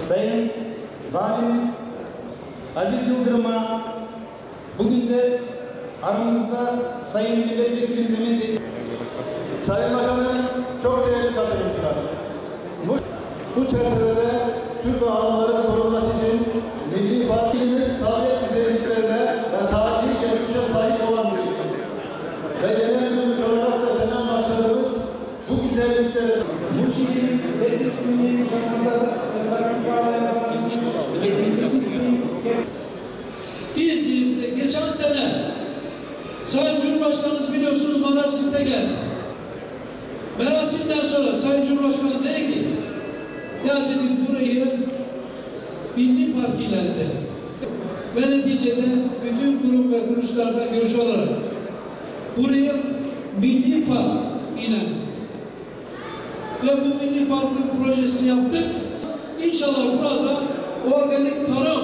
Sayın Valimiz Aziz Yıldırım'a bugün de aramızda Sayın Milletvekili Mehmet Sayın Bakanım, çok değerli katılımcılar. Bu çerçevede Türk alanların korunması için Milli Partimiz tarih güzelliklerine ve tarihi geçmişe sahip olan bir ülkedir. Ve genel müdürlük olarak da temel maksadımız bu güzelliklere bu şehrin zeytinliğinin şartında biz geçen sene Sayın Cumhurbaşkanımız biliyorsunuz Malazgirt'e geldi. Merasimden sonra Sayın Cumhurbaşkanı dedi ki ya dedik burayı Milli Park ilan edelim. Ve neticede bütün kurum ve kuruluşlarla görüş olarak burayı Milli Park ilan ettik. Ve bu Milli Park'ın projesini yaptık. İnşallah burada organik tarım,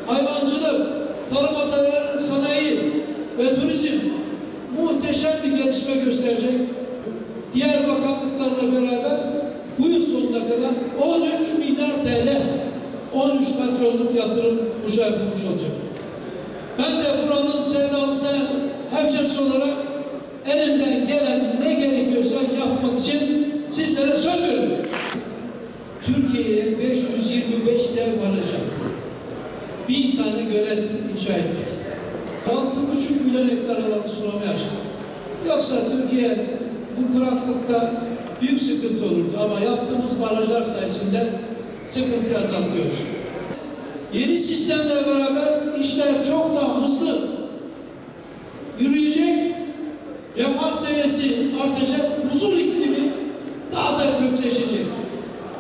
hayvancılık, tarıma dayalı sanayi ve turizm muhteşem bir gelişme gösterecek. Diğer bakanlıklarla beraber bu yıl sonuna kadar 13 milyar TL 13 katronluk yatırım yapılmış olacak. Ben de buranın sevdalısı hemşerisi olarak elimden gelen ne gerekiyorsa yapmak için sizlere söz veriyorum. Türkiye'ye 525 dev baraj yaptık. 1000 tane gölet inşa ettik. 6,5 milyon hektar alanı sulamaya açtık. Yoksa Türkiye bu kuraklıkta büyük sıkıntı olurdu ama yaptığımız barajlar sayesinde sıkıntıyı azaltıyoruz. Yeni sistemle beraber işler çok daha hızlı yürüyecek, refah seviyesi artacak, huzur iklimi daha da kökleşecek.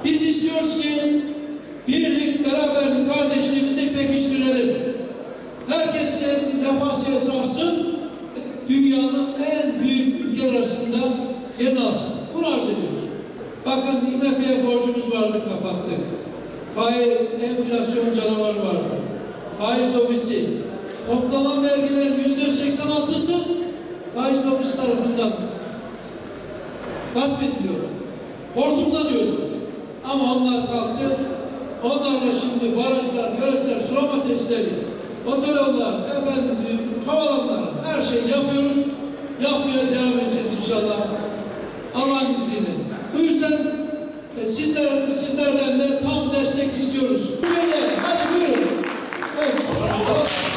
Biz istiyoruz ki birlik, beraberlik, kardeşliğimizi pekiştirelim. Herkesin refah seviyesi artsın, dünyanın en büyük ülkeler arasında yerini alsın. Bunu arz ediyoruz. Bakın IMF'ye borcumuz vardı, kapattık. Enflasyon canavarı vardı. Faiz lobisi. Toplanan vergilerin %86'sı faiz lobisi tarafından gasp ediliyor. Hortumlanıyor. Ama onlar kalktı. Onlarla şimdi barajlar, göletler, sulama testleri, otoyollar, havalanlar, her şeyi yapıyoruz. Yapmaya devam edeceğiz inşallah. Allah'ın izniyle. Bu yüzden sizlerden de tam destek istiyoruz. Hadi buyurun. Evet.